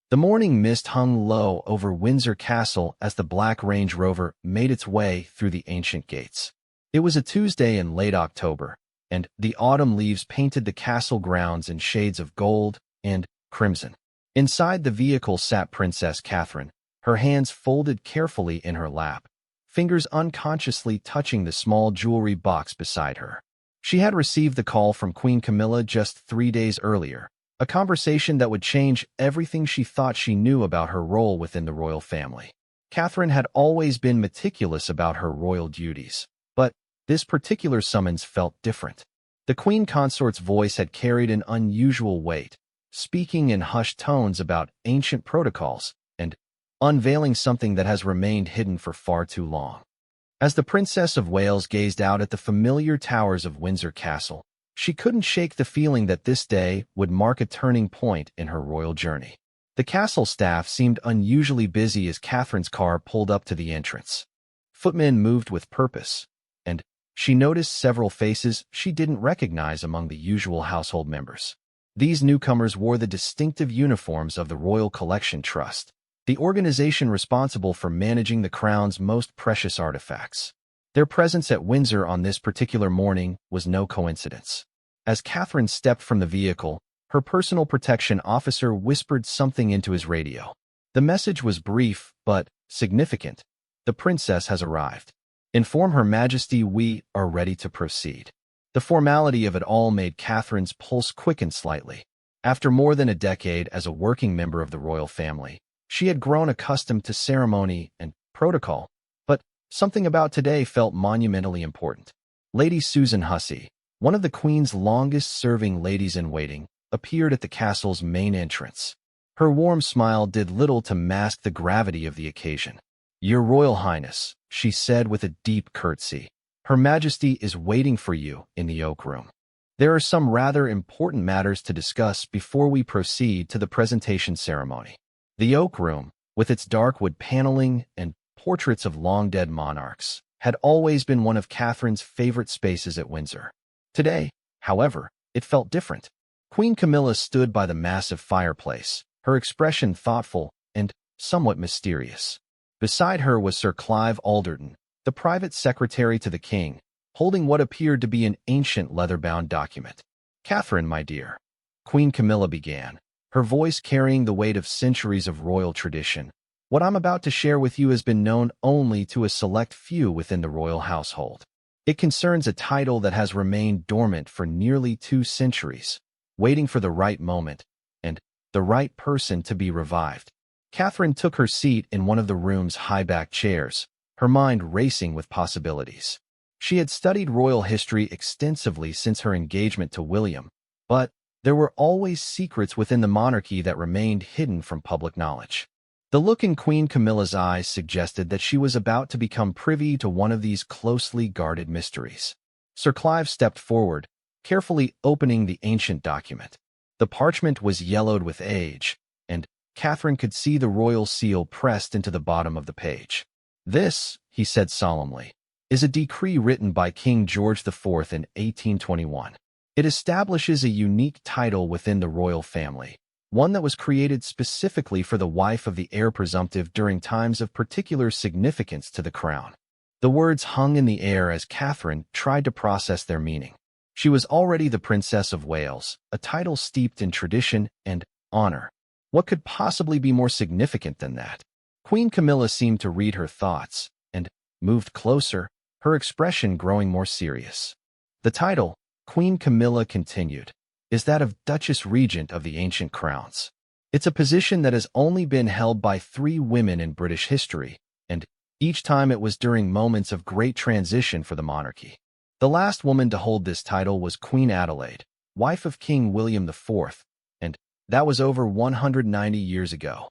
The morning mist hung low over Windsor Castle as the black Range Rover made its way through the ancient gates. It was a Tuesday in late October, and the autumn leaves painted the castle grounds in shades of gold and crimson. Inside the vehicle sat Princess Catherine, her hands folded carefully in her lap, fingers unconsciously touching the small jewelry box beside her. She had received the call from Queen Camilla just 3 days earlier, a conversation that would change everything she thought she knew about her role within the royal family. Catherine had always been meticulous about her royal duties, but this particular summons felt different. The Queen Consort's voice had carried an unusual weight, speaking in hushed tones about ancient protocols and unveiling something that has remained hidden for far too long. As the Princess of Wales gazed out at the familiar towers of Windsor Castle, she couldn't shake the feeling that this day would mark a turning point in her royal journey. The castle staff seemed unusually busy as Catherine's car pulled up to the entrance. Footmen moved with purpose, and she noticed several faces she didn't recognize among the usual household members. These newcomers wore the distinctive uniforms of the Royal Collection Trust, the organization responsible for managing the crown's most precious artifacts. Their presence at Windsor on this particular morning was no coincidence. As Catherine stepped from the vehicle, her personal protection officer whispered something into his radio. The message was brief, but significant. The princess has arrived. Inform Her Majesty we are ready to proceed. The formality of it all made Catherine's pulse quicken slightly. After more than a decade as a working member of the royal family, she had grown accustomed to ceremony and protocol, but something about today felt monumentally important. Lady Susan Hussey, one of the Queen's longest-serving ladies-in-waiting, appeared at the castle's main entrance. Her warm smile did little to mask the gravity of the occasion. "Your Royal Highness," she said with a deep curtsy, "Her Majesty is waiting for you in the Oak Room. There are some rather important matters to discuss before we proceed to the presentation ceremony." The Oak Room, with its dark wood paneling and portraits of long-dead monarchs, had always been one of Catherine's favorite spaces at Windsor. Today, however, it felt different. Queen Camilla stood by the massive fireplace, her expression thoughtful and somewhat mysterious. Beside her was Sir Clive Alderton, the private secretary to the king, holding what appeared to be an ancient leather-bound document. "Catherine, my dear," Queen Camilla began, her voice carrying the weight of centuries of royal tradition, "what I'm about to share with you has been known only to a select few within the royal household. It concerns a title that has remained dormant for nearly 2 centuries, waiting for the right moment and the right person to be revived." Catherine took her seat in one of the room's high-backed chairs, her mind racing with possibilities. She had studied royal history extensively since her engagement to William, but there were always secrets within the monarchy that remained hidden from public knowledge. The look in Queen Camilla's eyes suggested that she was about to become privy to one of these closely guarded mysteries. Sir Clive stepped forward, carefully opening the ancient document. The parchment was yellowed with age, and Catherine could see the royal seal pressed into the bottom of the page. "This," he said solemnly, "is a decree written by King George IV in 1821. It establishes a unique title within the royal family, one that was created specifically for the wife of the heir presumptive during times of particular significance to the crown." The words hung in the air as Catherine tried to process their meaning. She was already the Princess of Wales, a title steeped in tradition and honor. What could possibly be more significant than that? Queen Camilla seemed to read her thoughts and moved closer, her expression growing more serious. "The title," Queen Camilla continued, "is that of Duchess Regent of the Ancient Crowns. It's a position that has only been held by 3 women in British history, and each time it was during moments of great transition for the monarchy. The last woman to hold this title was Queen Adelaide, wife of King William IV, and that was over 190 years ago."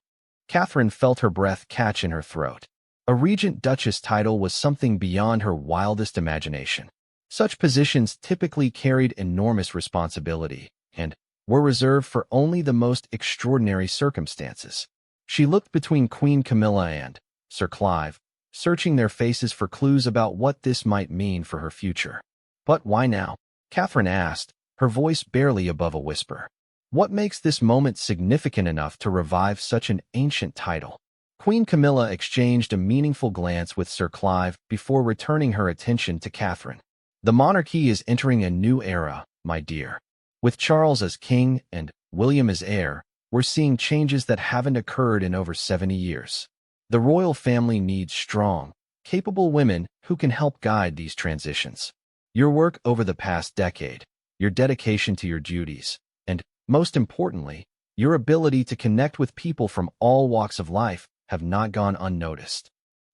Catherine felt her breath catch in her throat. A regent duchess title was something beyond her wildest imagination. Such positions typically carried enormous responsibility and were reserved for only the most extraordinary circumstances. She looked between Queen Camilla and Sir Clive, searching their faces for clues about what this might mean for her future. "But why now?" Catherine asked, her voice barely above a whisper. What makes this moment significant enough to revive such an ancient title? Queen Camilla exchanged a meaningful glance with Sir Clive before returning her attention to Catherine. The monarchy is entering a new era, my dear. With Charles as king and William as heir, we're seeing changes that haven't occurred in over 70 years. The royal family needs strong, capable women who can help guide these transitions. Your work over the past decade, your dedication to your duties, and, most importantly, your ability to connect with people from all walks of life have not gone unnoticed.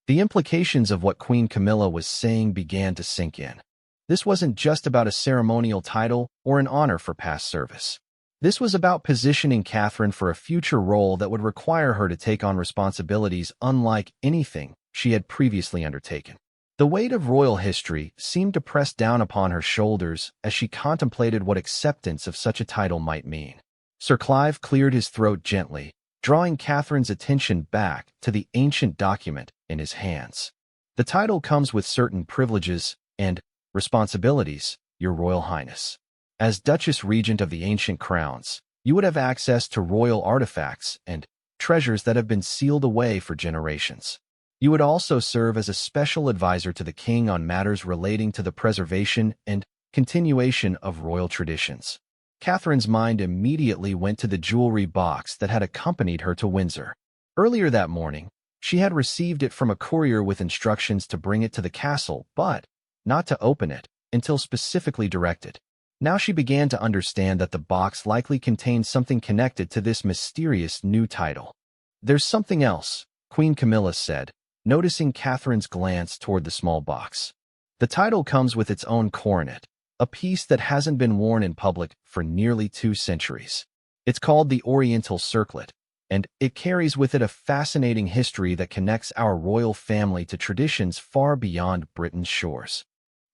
The implications of what Queen Camilla was saying began to sink in. This wasn't just about a ceremonial title or an honor for past service. This was about positioning Catherine for a future role that would require her to take on responsibilities unlike anything she had previously undertaken. The weight of royal history seemed to press down upon her shoulders as she contemplated what acceptance of such a title might mean. Sir Clive cleared his throat gently, drawing Catherine's attention back to the ancient document in his hands. The title comes with certain privileges and responsibilities, Your Royal Highness. As Duchess Regent of the Ancient Crowns, you would have access to royal artifacts and treasures that have been sealed away for generations. You would also serve as a special advisor to the king on matters relating to the preservation and continuation of royal traditions. Catherine's mind immediately went to the jewelry box that had accompanied her to Windsor. Earlier that morning, she had received it from a courier with instructions to bring it to the castle, but not to open it until specifically directed. Now she began to understand that the box likely contained something connected to this mysterious new title. "There's something else," Queen Camilla said, noticing Catherine's glance toward the small box. "The title comes with its own coronet, a piece that hasn't been worn in public for nearly 2 centuries. It's called the Oriental Circlet, and it carries with it a fascinating history that connects our royal family to traditions far beyond Britain's shores."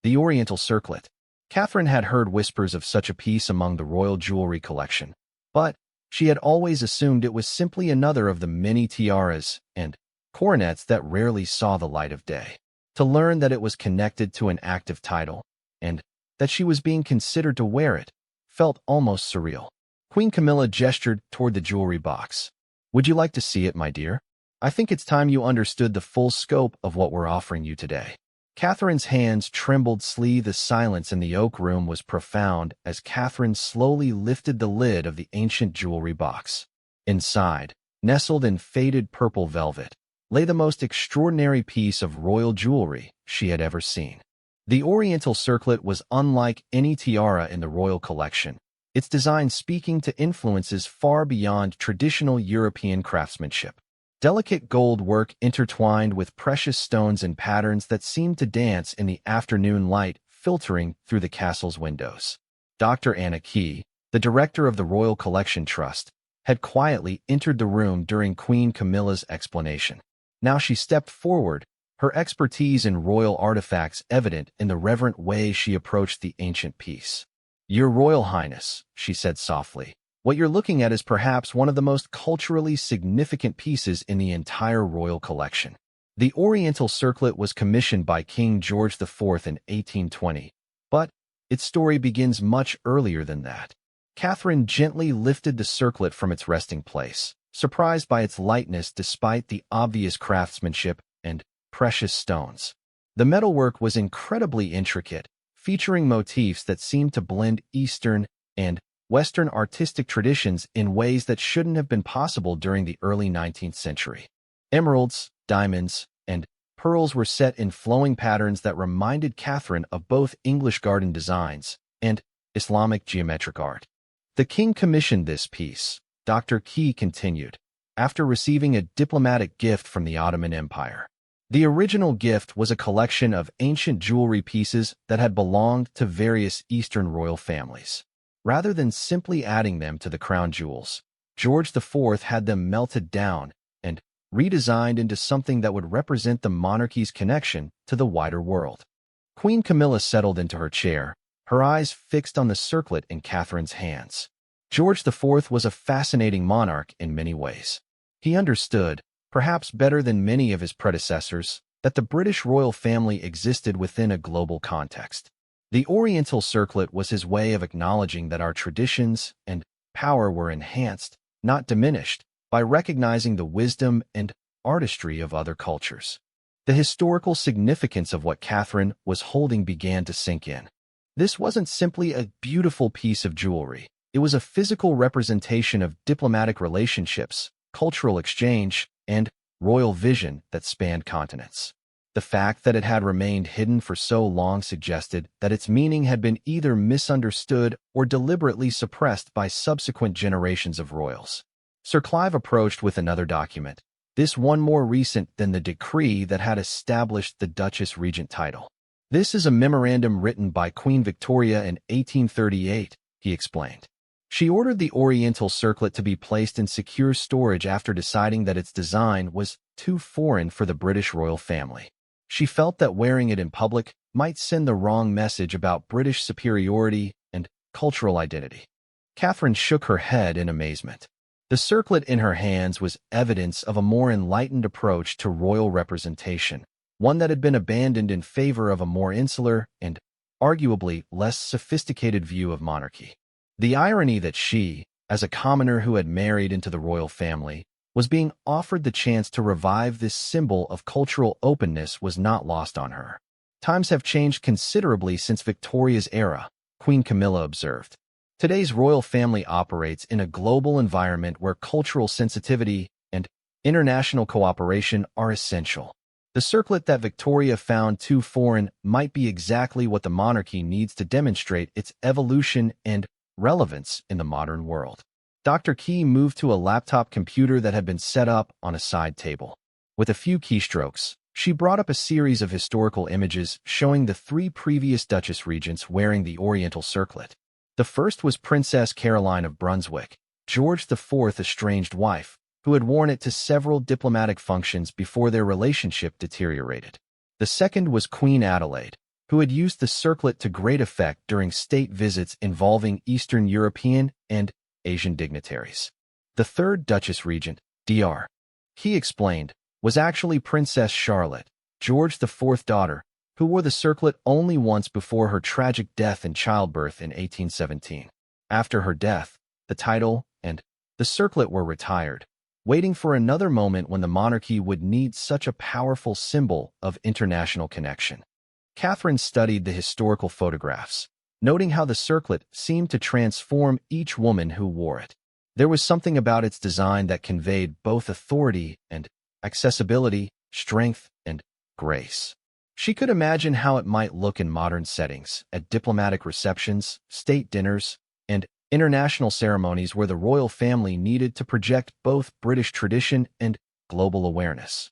The Oriental Circlet. Catherine had heard whispers of such a piece among the royal jewelry collection, but she had always assumed it was simply another of the many tiaras and coronets that rarely saw the light of day. To learn that it was connected to an active title, and that she was being considered to wear it, felt almost surreal. Queen Camilla gestured toward the jewelry box. "Would you like to see it, my dear? I think it's time you understood the full scope of what we're offering you today." Catherine's hands trembled. The silence in the oak room was profound as Catherine slowly lifted the lid of the ancient jewelry box. Inside, nestled in faded purple velvet, lay the most extraordinary piece of royal jewelry she had ever seen. The Oriental Circlet was unlike any tiara in the royal collection, its design speaking to influences far beyond traditional European craftsmanship. Delicate gold work intertwined with precious stones and patterns that seemed to dance in the afternoon light filtering through the castle's windows. Dr. Anna Key, the director of the Royal Collection Trust, had quietly entered the room during Queen Camilla's explanation. Now she stepped forward, her expertise in royal artifacts evident in the reverent way she approached the ancient piece. "Your Royal Highness," she said softly, "what you're looking at is perhaps one of the most culturally significant pieces in the entire royal collection." The Oriental Circlet was commissioned by King George IV in 1820, but its story begins much earlier than that. Catherine gently lifted the circlet from its resting place, surprised by its lightness despite the obvious craftsmanship and precious stones. The metalwork was incredibly intricate, featuring motifs that seemed to blend Eastern and Western artistic traditions in ways that shouldn't have been possible during the early 19th century. Emeralds, diamonds, and pearls were set in flowing patterns that reminded Catherine of both English garden designs and Islamic geometric art. "The king commissioned this piece," Dr. Key continued, "after receiving a diplomatic gift from the Ottoman Empire. The original gift was a collection of ancient jewelry pieces that had belonged to various Eastern royal families. Rather than simply adding them to the crown jewels, George IV had them melted down and redesigned into something that would represent the monarchy's connection to the wider world." Queen Camilla settled into her chair, her eyes fixed on the circlet in Catherine's hands. George IV was a fascinating monarch in many ways. He understood, perhaps better than many of his predecessors, that the British royal family existed within a global context. The Oriental Circlet was his way of acknowledging that our traditions and power were enhanced, not diminished, by recognizing the wisdom and artistry of other cultures. The historical significance of what Catherine was holding began to sink in. This wasn't simply a beautiful piece of jewelry. It was a physical representation of diplomatic relationships, cultural exchange, and royal vision that spanned continents. The fact that it had remained hidden for so long suggested that its meaning had been either misunderstood or deliberately suppressed by subsequent generations of royals. Sir Clive approached with another document, this one more recent than the decree that had established the Duchess Regent title. This is a memorandum written by Queen Victoria in 1838, he explained. She ordered the Oriental circlet to be placed in secure storage after deciding that its design was too foreign for the British royal family. She felt that wearing it in public might send the wrong message about British superiority and cultural identity. Catherine shook her head in amazement. The circlet in her hands was evidence of a more enlightened approach to royal representation, one that had been abandoned in favor of a more insular and arguably less sophisticated view of monarchy. The irony that she, as a commoner who had married into the royal family, was being offered the chance to revive this symbol of cultural openness was not lost on her. Times have changed considerably since Victoria's era, Queen Camilla observed. Today's royal family operates in a global environment where cultural sensitivity and international cooperation are essential. The circlet that Victoria found too foreign might be exactly what the monarchy needs to demonstrate its evolution and relevance in the modern world. Dr. Key moved to a laptop computer that had been set up on a side table. With a few keystrokes, she brought up a series of historical images showing the three previous Duchess regents wearing the Oriental circlet. The first was Princess Caroline of Brunswick, George IV's estranged wife, who had worn it to several diplomatic functions before their relationship deteriorated. The second was Queen Adelaide, who had used the circlet to great effect during state visits involving Eastern European and Asian dignitaries. The third Duchess regent, Dr. He explained, was actually Princess Charlotte, George IV's daughter, who wore the circlet only once before her tragic death in childbirth in 1817. After her death, the title and the circlet were retired, waiting for another moment when the monarchy would need such a powerful symbol of international connection. Catherine studied the historical photographs, noting how the circlet seemed to transform each woman who wore it. There was something about its design that conveyed both authority and accessibility, strength and grace. She could imagine how it might look in modern settings, at diplomatic receptions, state dinners, and international ceremonies where the royal family needed to project both British tradition and global awareness.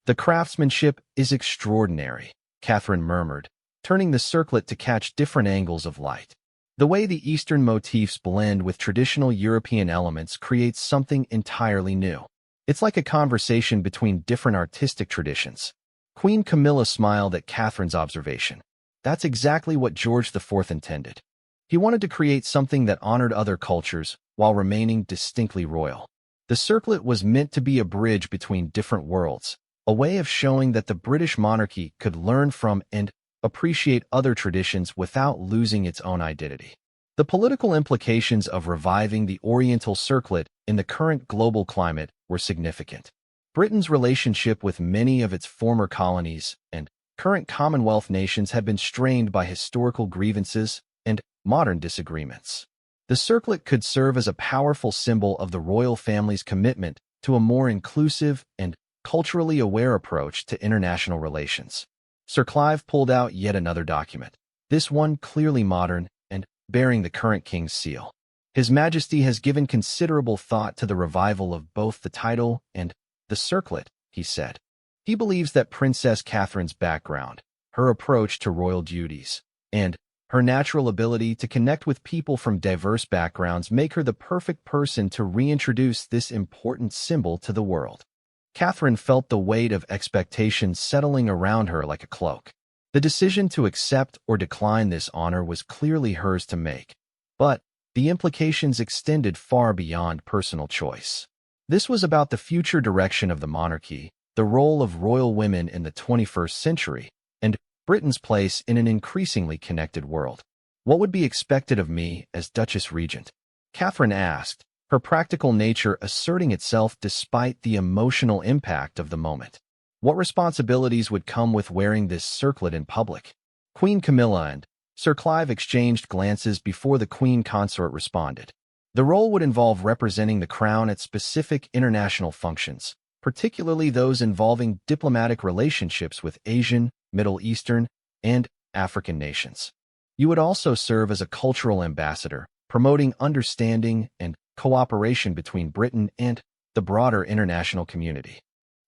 The craftsmanship is extraordinary, Catherine murmured, turning the circlet to catch different angles of light. The way the Eastern motifs blend with traditional European elements creates something entirely new. It's like a conversation between different artistic traditions. Queen Camilla smiled at Catherine's observation. That's exactly what George IV intended. He wanted to create something that honored other cultures while remaining distinctly royal. The circlet was meant to be a bridge between different worlds, a way of showing that the British monarchy could learn from and appreciate other traditions without losing its own identity. The political implications of reviving the Oriental circlet in the current global climate were significant. Britain's relationship with many of its former colonies and current Commonwealth nations had been strained by historical grievances and modern disagreements. The circlet could serve as a powerful symbol of the royal family's commitment to a more inclusive and culturally aware approach to international relations. Sir Clive pulled out yet another document, this one clearly modern and bearing the current king's seal. His Majesty has given considerable thought to the revival of both the title and the circlet, he said. He believes that Princess Catherine's background, her approach to royal duties, and her natural ability to connect with people from diverse backgrounds make her the perfect person to reintroduce this important symbol to the world. Catherine felt the weight of expectations settling around her like a cloak. The decision to accept or decline this honor was clearly hers to make, but the implications extended far beyond personal choice. This was about the future direction of the monarchy, the role of royal women in the 21st century, and Britain's place in an increasingly connected world. What would be expected of me as Duchess Regent? Catherine asked, her practical nature asserting itself despite the emotional impact of the moment. What responsibilities would come with wearing this circlet in public? Queen Camilla and Sir Clive exchanged glances before the Queen Consort responded. The role would involve representing the crown at specific international functions, particularly those involving diplomatic relationships with Asian, Middle Eastern, and African nations. You would also serve as a cultural ambassador, promoting understanding and cooperation between Britain and the broader international community.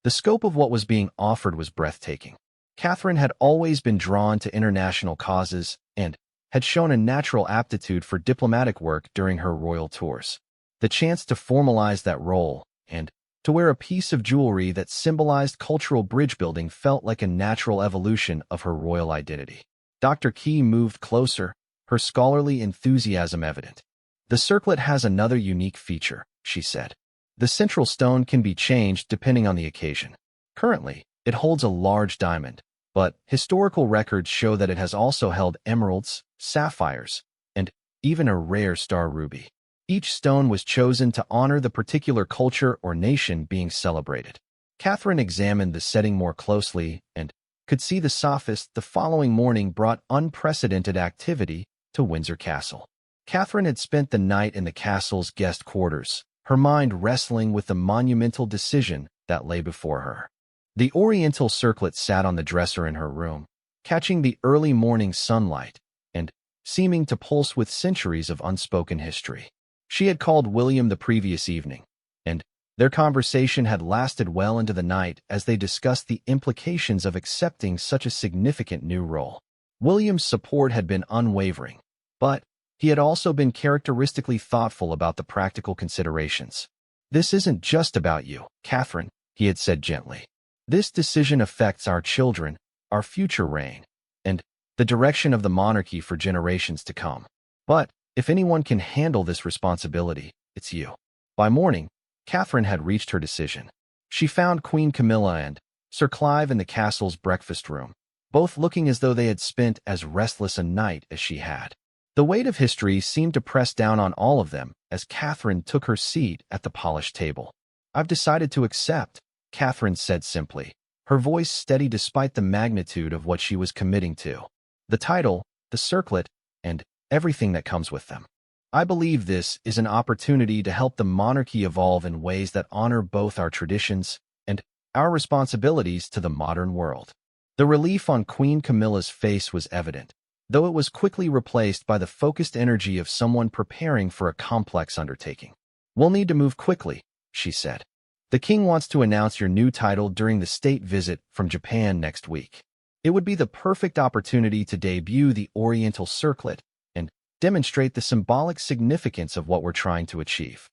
The scope of what was being offered was breathtaking. Catherine had always been drawn to international causes and had shown a natural aptitude for diplomatic work during her royal tours. The chance to formalize that role and to wear a piece of jewelry that symbolized cultural bridge building felt like a natural evolution of her royal identity. Dr. Key moved closer, her scholarly enthusiasm evident. The circlet has another unique feature, she said. The central stone can be changed depending on the occasion. Currently, it holds a large diamond, but historical records show that it has also held emeralds, sapphires, and even a rare star ruby. Each stone was chosen to honor the particular culture or nation being celebrated. Catherine examined the setting more closely and could see the sophist the following morning brought unprecedented activity to Windsor Castle. Catherine had spent the night in the castle's guest quarters, her mind wrestling with the monumental decision that lay before her. The oriental circlet sat on the dresser in her room, catching the early morning sunlight and seeming to pulse with centuries of unspoken history. She had called William the previous evening, and their conversation had lasted well into the night as they discussed the implications of accepting such a significant new role. William's support had been unwavering, but he had also been characteristically thoughtful about the practical considerations. "This isn't just about you, Catherine," he had said gently. "This decision affects our children, our future reign, and the direction of the monarchy for generations to come. But if anyone can handle this responsibility, it's you." By morning, Catherine had reached her decision. She found Queen Camilla and Sir Clive in the castle's breakfast room, both looking as though they had spent as restless a night as she had. The weight of history seemed to press down on all of them as Catherine took her seat at the polished table. "I've decided to accept," Catherine said simply, her voice steady despite the magnitude of what she was committing to. "The title, the circlet, and everything that comes with them. I believe this is an opportunity to help the monarchy evolve in ways that honor both our traditions and our responsibilities to the modern world." The relief on Queen Camilla's face was evident, though it was quickly replaced by the focused energy of someone preparing for a complex undertaking. "We'll need to move quickly," she said. "The king wants to announce your new title during the state visit from Japan next week. It would be the perfect opportunity to debut the Oriental Circlet and demonstrate the symbolic significance of what we're trying to achieve."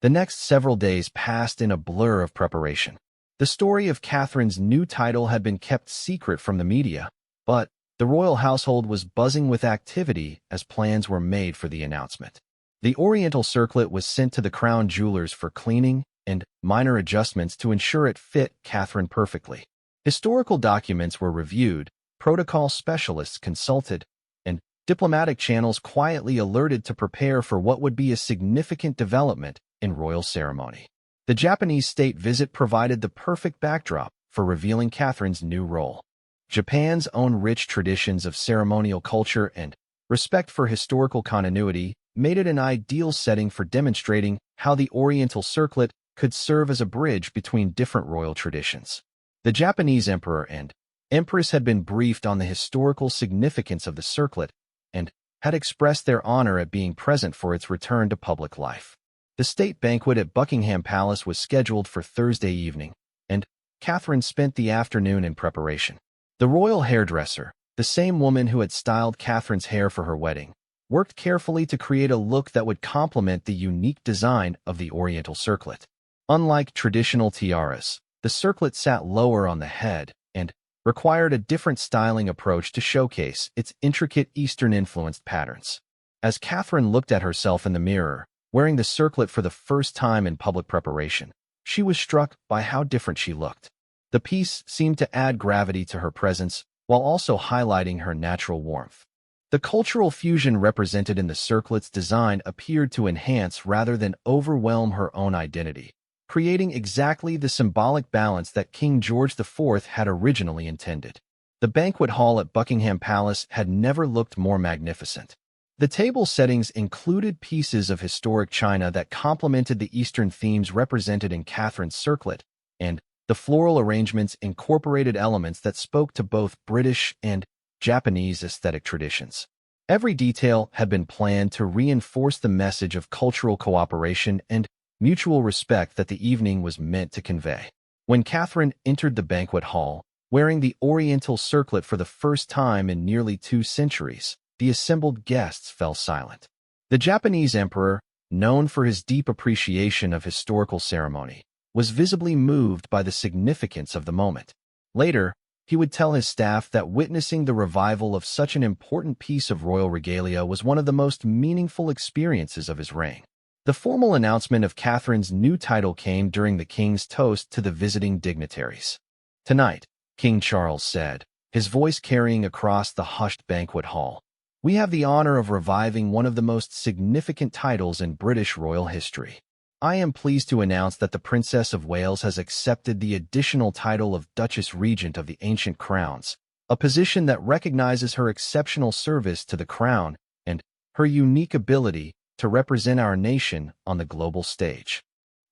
The next several days passed in a blur of preparation. The story of Catherine's new title had been kept secret from the media, but the royal household was buzzing with activity as plans were made for the announcement. The Oriental Circlet was sent to the crown jewelers for cleaning and minor adjustments to ensure it fit Catherine perfectly. Historical documents were reviewed, protocol specialists consulted, and diplomatic channels quietly alerted to prepare for what would be a significant development in royal ceremony. The Japanese state visit provided the perfect backdrop for revealing Catherine's new role. Japan's own rich traditions of ceremonial culture and respect for historical continuity made it an ideal setting for demonstrating how the Oriental Circlet could serve as a bridge between different royal traditions. The Japanese emperor and empress had been briefed on the historical significance of the circlet and had expressed their honor at being present for its return to public life. The state banquet at Buckingham Palace was scheduled for Thursday evening, and Catherine spent the afternoon in preparation. The royal hairdresser, the same woman who had styled Catherine's hair for her wedding, worked carefully to create a look that would complement the unique design of the Oriental Circlet. Unlike traditional tiaras, the circlet sat lower on the head and required a different styling approach to showcase its intricate Eastern-influenced patterns. As Catherine looked at herself in the mirror, wearing the circlet for the first time in public preparation, she was struck by how different she looked. The piece seemed to add gravity to her presence while also highlighting her natural warmth. The cultural fusion represented in the circlet's design appeared to enhance rather than overwhelm her own identity, creating exactly the symbolic balance that King George IV had originally intended. The banquet hall at Buckingham Palace had never looked more magnificent. The table settings included pieces of historic china that complemented the Eastern themes represented in Catherine's circlet, and the floral arrangements incorporated elements that spoke to both British and Japanese aesthetic traditions. Every detail had been planned to reinforce the message of cultural cooperation and mutual respect that the evening was meant to convey. When Catherine entered the banquet hall, wearing the Oriental circlet for the first time in nearly 2 centuries, the assembled guests fell silent. The Japanese emperor, known for his deep appreciation of historical ceremony, was visibly moved by the significance of the moment. Later, he would tell his staff that witnessing the revival of such an important piece of royal regalia was one of the most meaningful experiences of his reign. The formal announcement of Catherine's new title came during the king's toast to the visiting dignitaries. "Tonight," King Charles said, his voice carrying across the hushed banquet hall, "we have the honor of reviving one of the most significant titles in British royal history. I am pleased to announce that the Princess of Wales has accepted the additional title of Duchess Regent of the Ancient Crowns, a position that recognizes her exceptional service to the crown and her unique ability to represent our nation on the global stage."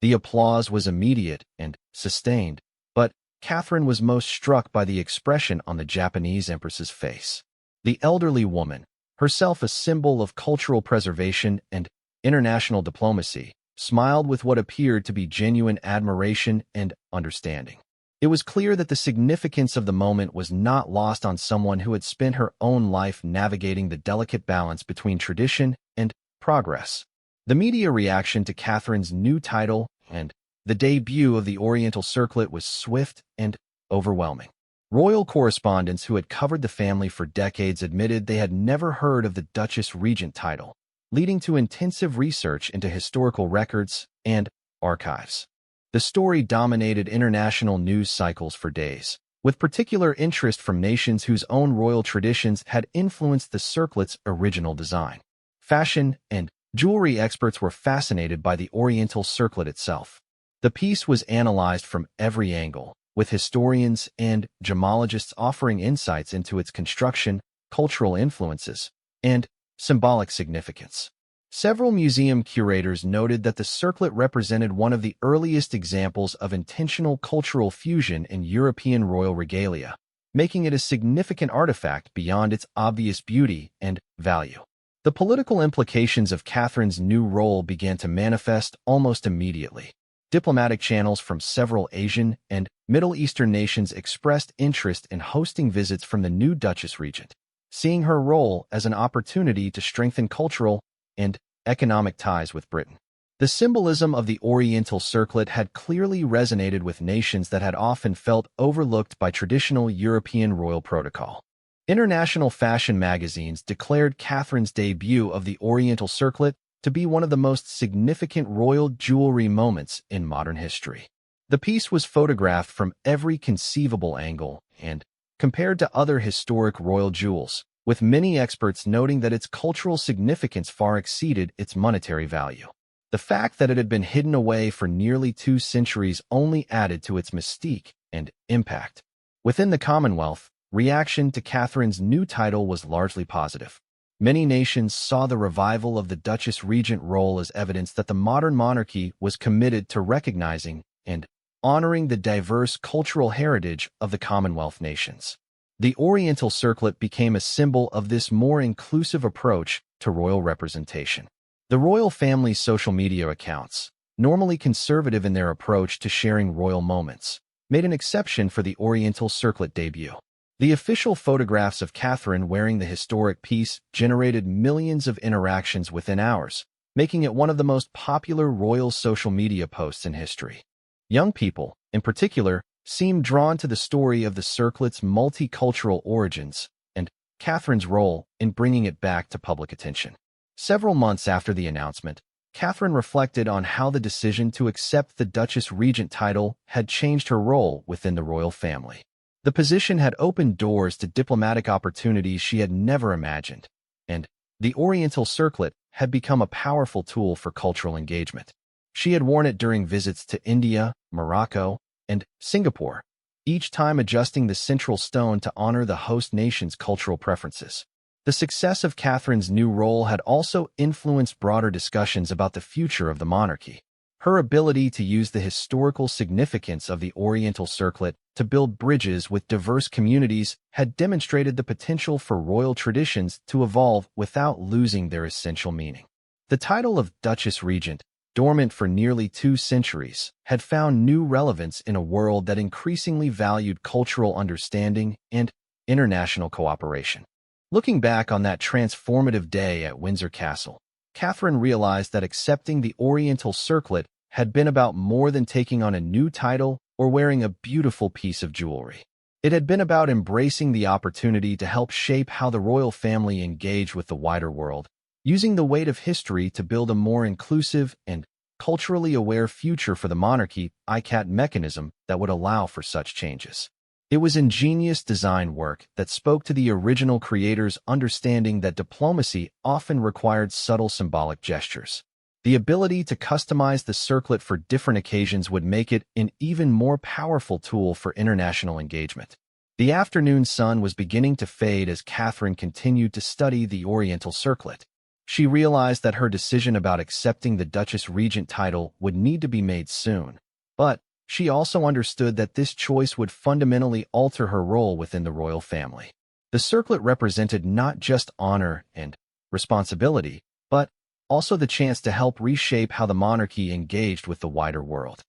The applause was immediate and sustained, but Catherine was most struck by the expression on the Japanese empress's face. The elderly woman, herself a symbol of cultural preservation and international diplomacy, smiled with what appeared to be genuine admiration and understanding. It was clear that the significance of the moment was not lost on someone who had spent her own life navigating the delicate balance between tradition and progress. The media reaction to Catherine's new title and the debut of the Oriental circlet was swift and overwhelming. Royal correspondents who had covered the family for decades admitted they had never heard of the Duchess Regent title, leading to intensive research into historical records and archives. The story dominated international news cycles for days, with particular interest from nations whose own royal traditions had influenced the circlet's original design. Fashion and jewelry experts were fascinated by the Oriental circlet itself. The piece was analyzed from every angle, with historians and gemologists offering insights into its construction, cultural influences, and symbolic significance. Several museum curators noted that the circlet represented one of the earliest examples of intentional cultural fusion in European royal regalia, making it a significant artifact beyond its obvious beauty and value. The political implications of Catherine's new role began to manifest almost immediately. Diplomatic channels from several Asian and Middle Eastern nations expressed interest in hosting visits from the new Duchess Regent, seeing her role as an opportunity to strengthen cultural and economic ties with Britain. The symbolism of the Oriental circlet had clearly resonated with nations that had often felt overlooked by traditional European royal protocol. International fashion magazines declared Catherine's debut of the Oriental circlet to be one of the most significant royal jewelry moments in modern history. The piece was photographed from every conceivable angle and compared to other historic royal jewels, with many experts noting that its cultural significance far exceeded its monetary value. The fact that it had been hidden away for nearly 2 centuries only added to its mystique and impact. Within the Commonwealth, reaction to Catherine's new title was largely positive. Many nations saw the revival of the Duchess Regent role as evidence that the modern monarchy was committed to recognizing and honoring the diverse cultural heritage of the Commonwealth nations. The Oriental circlet became a symbol of this more inclusive approach to royal representation. The royal family's social media accounts, normally conservative in their approach to sharing royal moments, made an exception for the Oriental circlet debut. The official photographs of Catherine wearing the historic piece generated millions of interactions within hours, making it one of the most popular royal social media posts in history. Young people, in particular, seemed drawn to the story of the circlet's multicultural origins and Catherine's role in bringing it back to public attention. Several months after the announcement, Catherine reflected on how the decision to accept the Duchess Regent title had changed her role within the royal family. The position had opened doors to diplomatic opportunities she had never imagined, and the Oriental circlet had become a powerful tool for cultural engagement. She had worn it during visits to India, Morocco, and Singapore, each time adjusting the central stone to honor the host nation's cultural preferences. The success of Catherine's new role had also influenced broader discussions about the future of the monarchy. Her ability to use the historical significance of the Oriental circlet to build bridges with diverse communities had demonstrated the potential for royal traditions to evolve without losing their essential meaning. The title of Duchess Regent, dormant for nearly 2 centuries, had found new relevance in a world that increasingly valued cultural understanding and international cooperation. Looking back on that transformative day at Windsor Castle, Catherine realized that accepting the Oriental circlet had been about more than taking on a new title or wearing a beautiful piece of jewelry. It had been about embracing the opportunity to help shape how the royal family engaged with the wider world, using the weight of history to build a more inclusive and culturally aware future for the monarchy ICAT mechanism that would allow for such changes. It was ingenious design work that spoke to the original creators' understanding that diplomacy often required subtle symbolic gestures. The ability to customize the circlet for different occasions would make it an even more powerful tool for international engagement. The afternoon sun was beginning to fade as Catherine continued to study the Oriental circlet. She realized that her decision about accepting the Duchess Regent title would need to be made soon, but she also understood that this choice would fundamentally alter her role within the royal family. The circlet represented not just honor and responsibility, but also the chance to help reshape how the monarchy engaged with the wider world.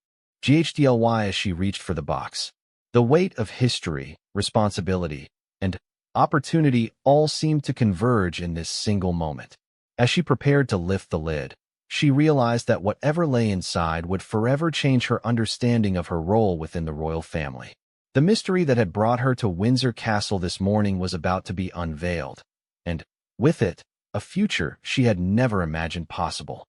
GHDLY as she reached for the box. The weight of history, responsibility, and opportunity all seemed to converge in this single moment. As she prepared to lift the lid, she realized that whatever lay inside would forever change her understanding of her role within the royal family. The mystery that had brought her to Windsor Castle this morning was about to be unveiled, and with it, a future she had never imagined possible.